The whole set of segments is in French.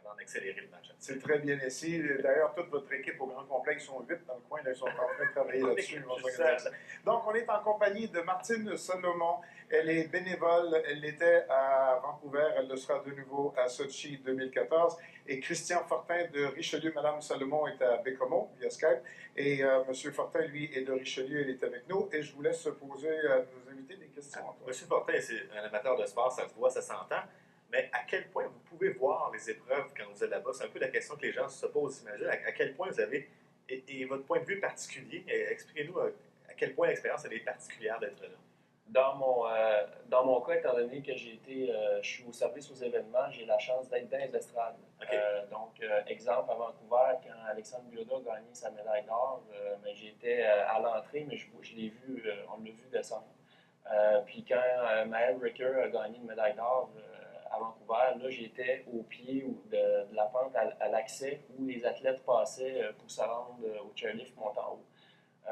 vraiment d'accélérer le match. C'est très bien ici. D'ailleurs, toute votre équipe au Grand Complexe sont 8 dans le coin. Là, ils sont en train de travailler là-dessus. Donc, on est en compagnie de Martine Salomon. Elle est bénévole. Elle l'était à Vancouver. Elle le sera de nouveau à Sochi 2014. Et Christian Fortin de Richelieu. Madame Salomon est à Bécomo via Skype. Et M. Fortin, lui, est de Richelieu. Il est avec nous. Et je vous laisse poser à nos invités des questions. M. Fortin, c'est un amateur de sport. Ça se voit, ça s'entend. Mais à quel point vous pouvez voir les épreuves quand vous êtes là-bas? C'est un peu la question que les gens se posent, j'imagine. À quel point vous avez, et votre point de vue particulier, expliquez-nous à quel point l'expérience est particulière d'être là. Dans mon cas, étant donné que je suis au service aux événements, j'ai la chance d'être dans les estrades. Okay. Exemple, à Vancouver, quand Alexandre Bilodeau a gagné sa médaille d'or, j'étais à l'entrée, mais je l'ai vu, on l'a vu descendre. Puis quand Maël Ricker a gagné une médaille d'or à Vancouver, là, j'étais au pied de la pente à l'accès où les athlètes passaient pour se rendre au chairlift montant en haut.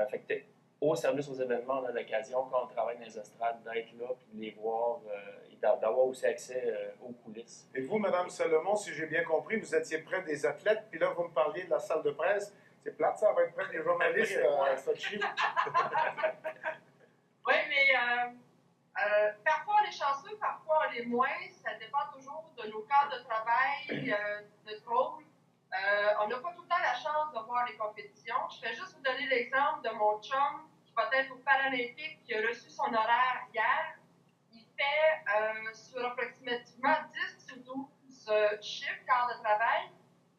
Fait que au service aux événements, on a l'occasion, quand on travaille dans les estrades, d'être là et de les voir et d'avoir aussi accès aux coulisses. Et vous, Mme Salomon, si j'ai bien compris, vous étiez près des athlètes, puis là, vous me parliez de la salle de presse. C'est plate, ça va être près des journalistes à Sochi. Oui, mais parfois on est chanceux, parfois on est moins. Ça dépend toujours de nos cadres de travail, de rôle. On n'a pas tout le temps la chance de voir les compétitions. Je vais juste vous donner l'exemple de mon chum qui va être aux Paralympiques, qui a reçu son horaire hier. Il fait sur approximativement 10 ou 12 chiffres, quarts de travail.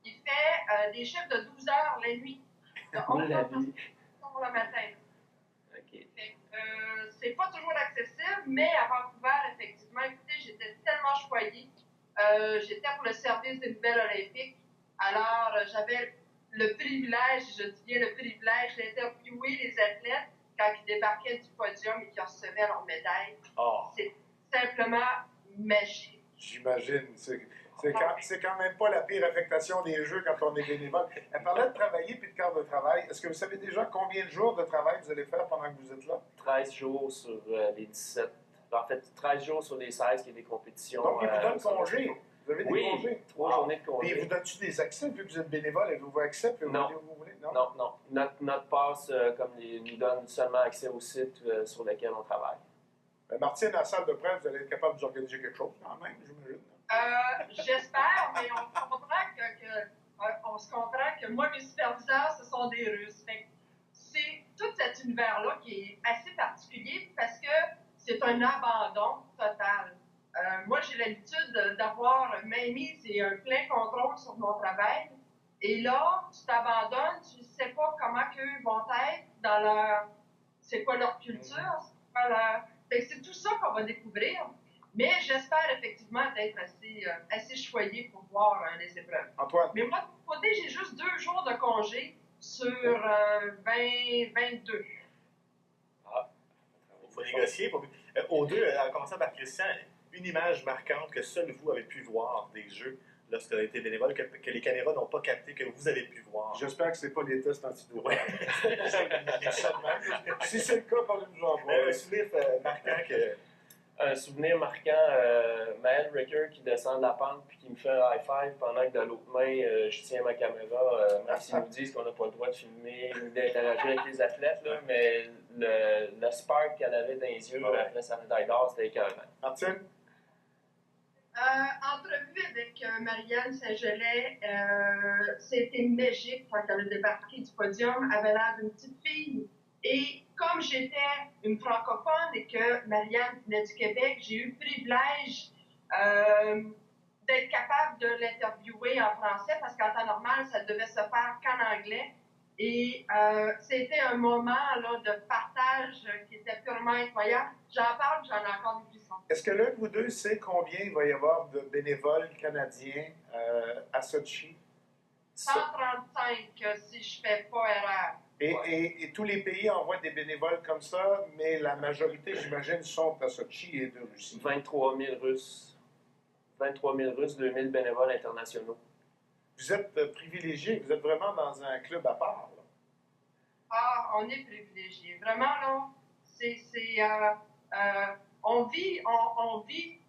Il fait des chiffres de 12 heures la nuit. De 11 heures le matin. Okay. C'est pas toujours accessible, mais à Vancouver, effectivement, écoutez, j'étais tellement choyée. J'étais pour le service des nouvelles olympiques. Alors, j'avais le privilège, je dis bien le privilège, d'interviewer les athlètes quand ils débarquaient du podium et qu'ils recevaient leur médaille. Oh. C'est simplement magique. J'imagine. C'est quand même pas la pire affectation des Jeux quand on est bénévole. Elle parlait de travailler puis de quart de travail. Est-ce que vous savez déjà combien de jours de travail vous allez faire pendant que vous êtes là? 13 jours sur les 17. En fait, 13 jours sur les 16 qui est des compétitions. Donc, ils vous donnent congé. Vous avez des congés? 3 journées de congé. Et vous donnent-tu des accès vu que vous êtes bénévole et vous acceptez? Non. Vous voulez? Non. Notre passe nous donne seulement accès au site sur lequel on travaille. Martine, à la salle de presse, vous allez être capable de vous organiser quelque chose quand même, j'imagine. J'espère, mais on se comprend que moi, mes superviseurs, ce sont des Russes. C'est tout cet univers-là qui est assez particulier parce que c'est un abandon total. Moi, j'ai l'habitude d'avoir mainmise et un plein contrôle sur mon travail. Et là, tu t'abandonnes, tu ne sais pas comment qu'eux vont être dans leur... C'est quoi leur culture? C'est tout ça qu'on va découvrir. Mais j'espère effectivement être assez choyée pour voir les épreuves. Antoine. Mais moi, de mon côté, j'ai juste 2 jours de congé sur 22. Ah, il faut négocier. Aux deux, en commençant par Christian, une image marquante que seul vous avez pu voir des Jeux lorsque vous avez été bénévole, que les caméras n'ont pas capté, que vous avez pu voir. J'espère que ce n'est pas les tests antidopage. Ouais. Si c'est le cas, parlez-nous en voir. Un souvenir marquant que... Un souvenir marquant, Maël Ricker qui descend de la pente puis qui me fait un high five pendant que de l'autre main, je tiens ma caméra, même s'ils nous disent qu'on n'a pas le droit de filmer ou d'interagir avec les athlètes, là, mais le spark qu'elle avait dans les yeux après sa médaille d'or, c'était écœurant. Martine? Entrevue avec Marianne Saint-Gelais, c'était magique quand elle a débarqué du podium. Elle avait l'air d'une petite fille. Et comme j'étais une francophone et que Marianne venait du Québec, j'ai eu le privilège d'être capable de l'interviewer en français parce qu'en temps normal, ça devait se faire qu'en anglais. Et c'était un moment là, de partage qui était purement incroyable. J'en parle, j'en ai encore des frissons. Est-ce que l'un de vous deux sait combien il va y avoir de bénévoles canadiens à Sochi? 135, si je ne fais pas erreur. Et tous les pays envoient des bénévoles comme ça, mais la majorité, j'imagine, sont à Sochi et de Russie. 23 000 Russes. 23 000 Russes, 2 000 bénévoles internationaux. Vous êtes privilégiés, vous êtes vraiment dans un club à part. Là. Ah, on est privilégiés. Vraiment, là, on vit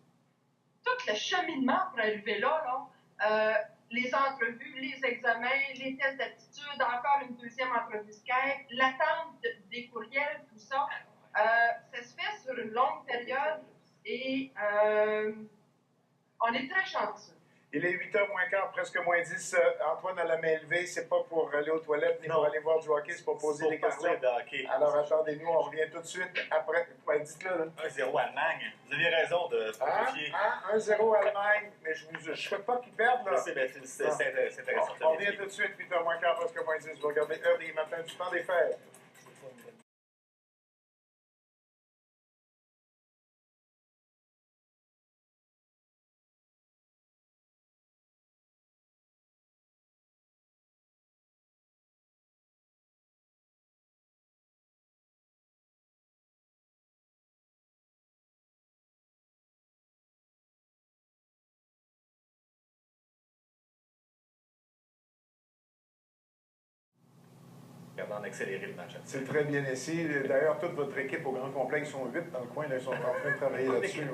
tout le cheminement pour arriver là. les entrevues, les examens, les tests d'aptitude, encore une deuxième entrevue Skype, l'attente des courriels, tout ça. Ça se fait sur une longue période et on est très chanceux. Il est 8h moins quart, presque moins 10. Antoine a la main levée, c'est pas pour aller aux toilettes ni pour aller voir du hockey, c'est pour poser des questions. Alors attendez-nous, on revient tout de suite après. Ouais, dites-le. 1-0 Allemagne. Vous aviez raison de vérifier. 1-0 Allemagne, mais je ne souhaite pas qu'ils perdent. Là. C'est intéressant. On revient tout de suite, 8h moins quart, presque moins 10. Vous regardez Heure des matins du temps des fêtes. En accélérer le match. C'est très bien ici. D'ailleurs, toute votre équipe au grand complet, ils sont 8 dans le coin, là, ils sont en train de travailler là-dessus.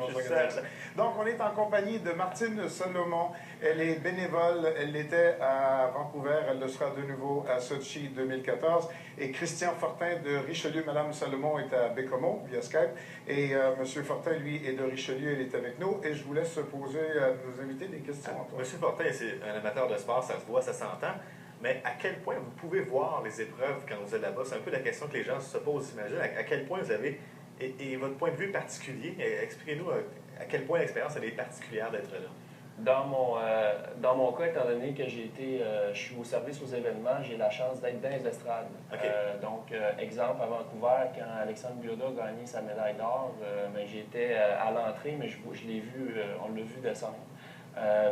Donc, on est en compagnie de Martine Salomon. Elle est bénévole. Elle l'était à Vancouver. Elle le sera de nouveau à Sochi 2014. Et Christian Fortin de Richelieu. Madame Salomon est à Bécomo via Skype. Et Monsieur Fortin, lui, est de Richelieu. Il est avec nous. Et je vous laisse poser à nos invités des questions. Monsieur Fortin, c'est un amateur de sport. Ça se voit, ça s'entend. Mais à quel point vous pouvez voir les épreuves quand vous êtes là-bas? C'est un peu la question que les gens se posent, j'imagine. À quel point vous avez, et votre point de vue particulier, expliquez-nous à quel point l'expérience elle est particulière d'être là. Dans mon cas, étant donné que je suis au service aux événements, j'ai la chance d'être dans les estrades. Okay. Exemple, à Vancouver, quand Alexandre Bilodeau a gagné sa médaille d'or, j'étais à l'entrée, mais je l'ai vu, on l'a vu descendre.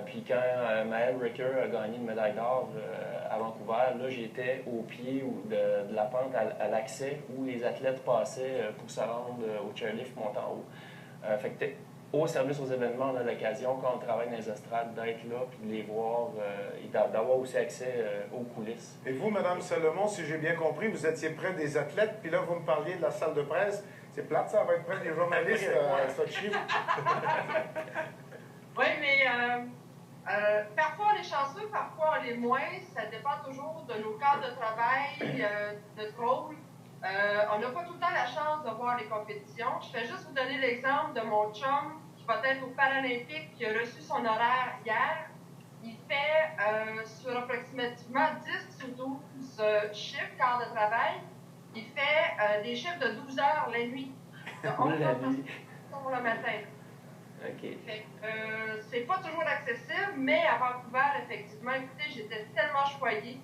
Puis quand Maël Ricker a gagné une médaille d'or à Vancouver, là, j'étais au pied de la pente à l'accès où les athlètes passaient pour se rendre au chairlift montant en haut. Fait que au service aux événements, on a l'occasion, quand on travaille dans les estrades, d'être là puis de les voir et d'avoir aussi accès aux coulisses. Et vous, Mme Salomon, si j'ai bien compris, vous étiez près des athlètes, puis là, vous me parliez de la salle de presse. C'est plate, ça va être près des journalistes à Sochi. Oui, mais parfois on est chanceux, parfois on est moins. Ça dépend toujours de nos cadres de travail, de notre rôle. On n'a pas tout le temps la chance de voir les compétitions. Je vais juste vous donner l'exemple de mon chum qui va être aux Paralympiques, qui a reçu son horaire hier. Il fait sur approximativement 10 ou 12 chiffres, quarts de travail. Il fait des chiffres de 12 heures la nuit, de 11 heures pour le matin. Okay. C'est pas toujours accessible, mais à Vancouver, effectivement, écoutez, j'étais tellement choyée.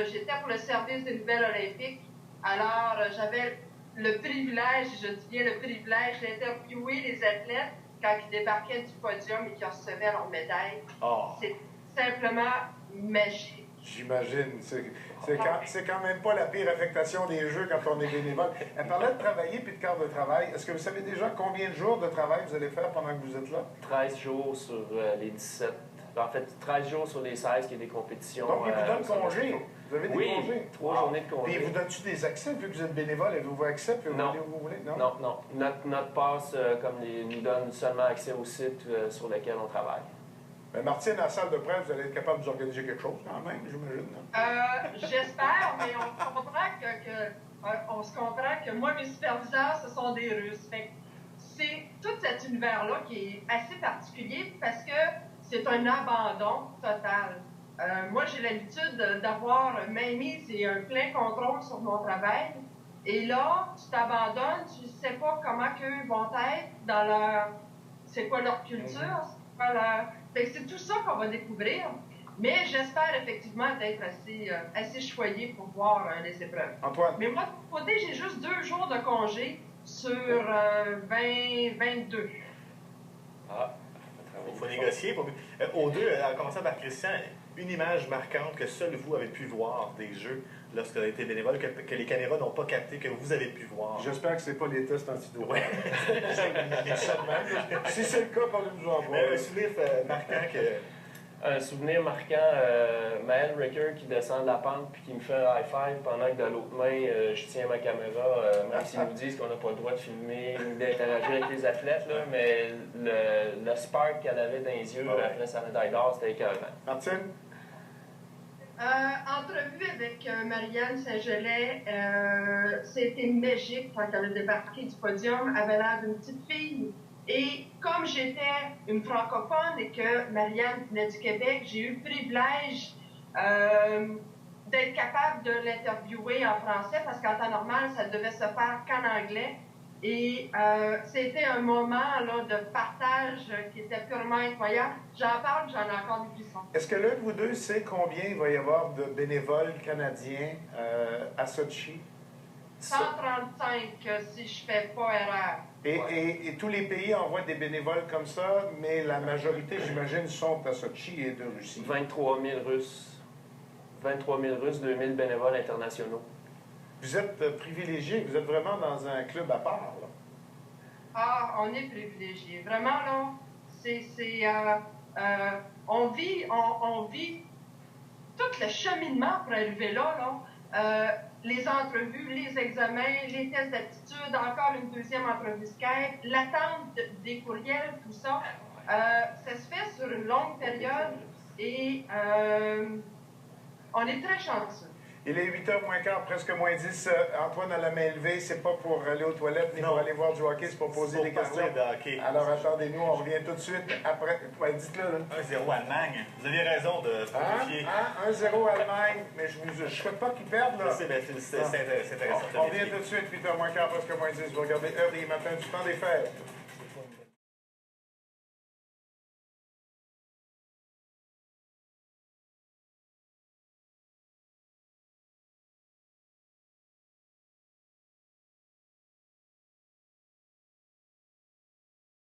J'étais pour le service des Nouvelles Olympiques. Alors, j'avais le privilège, je dis bien le privilège, d'interviewer les athlètes quand ils débarquaient du podium et qu'ils recevaient leur médaille. Oh. C'est simplement magique. J'imagine. C'est quand même pas la pire affectation des jeux quand on est bénévole. Elle parlait de travailler puis de quart de travail. Est-ce que vous savez déjà combien de jours de travail vous allez faire pendant que vous êtes là? 13 jours sur les 17. En fait, 13 jours sur les 16 qui est des compétitions. Donc, ils vous donnent congé. Vous avez des congés? 3 journées de congé. Puis, vous donnent-tu des accès vu que vous êtes bénévole et vous accès puis vous allez où vous voulez? Non. Notre passe, nous donne seulement accès au site sur lequel on travaille. Mais Martine, à la salle de presse, vous allez être capable d'organiser quelque chose quand même, j'imagine. J'espère, mais on se comprend que moi, mes superviseurs, ce sont des Russes. C'est tout cet univers-là qui est assez particulier parce que c'est un abandon total. Moi, j'ai l'habitude d'avoir mainmise et un plein contrôle sur mon travail. Et là, tu t'abandonnes, tu ne sais pas comment qu'eux vont être dans leur... C'est quoi leur culture? C'est tout ça qu'on va découvrir. Mais j'espère effectivement d'être assez choyée pour voir les épreuves. Antoine? Mais moi, de mon côté, j'ai juste 2 jours de congé sur 22. Ah, il faut négocier. Aux deux, en commençant par Christian, une image marquante que seul vous avez pu voir des jeux lorsque vous avez été bénévole, que les caméras n'ont pas capté, que vous avez pu voir. J'espère que ce n'est pas les tests antidopage. Si c'est le cas, parlez-nous en voir. Un souvenir marquant Un souvenir marquant, Maël Ricker qui descend de la pente puis qui me fait un high five pendant que de l'autre main, je tiens ma caméra, même s'ils nous disent qu'on n'a pas le droit de filmer ou d'interagir avec les athlètes, là, mais le spark qu'elle avait dans les yeux après sa médaille d'or, c'était écœurant. Martine? Entrevue avec Marianne Saint-Gelais, c'était magique quand elle a débarqué du podium. Elle avait l'air d'une petite fille. Et comme j'étais une francophone et que Marianne venait du Québec, j'ai eu le privilège d'être capable de l'interviewer en français parce qu'en temps normal, ça devait se faire qu'en anglais. Et c'était un moment là, de partage qui était purement incroyable. J'en parle, j'en ai encore des frissons. Est-ce que l'un de vous deux sait combien il va y avoir de bénévoles canadiens à Sochi? 135, si je ne fais pas erreur. Et tous les pays envoient des bénévoles comme ça, mais la majorité, j'imagine, sont à Sochi et de Russie. 23 000 Russes. 23 000 Russes, 2 000 bénévoles internationaux. Vous êtes privilégiés, vous êtes vraiment dans un club à part, là. Ah, on est privilégiés. Vraiment, là, on vit tout le cheminement pour arriver là. Les entrevues, les examens, les tests d'aptitude, encore une deuxième entrevue Skype, l'attente des courriels, tout ça. Ça se fait sur une longue période et on est très chanceux. Il est 8h moins quart, presque moins 10. Antoine a la main levée. C'est pas pour aller aux toilettes ni pour aller voir du hockey, c'est pour poser des questions. Alors attendez-nous, on revient tout de suite après. Ouais, dites-le. 1-0 Allemagne. Vous aviez raison de vérifier. 1-0 Allemagne, mais je ne souhaite pas qu'ils perdent. Là. C'est intéressant. On revient tout de suite, 8h moins quart, presque moins 10. Vous regardez Heure des matins du temps des fêtes.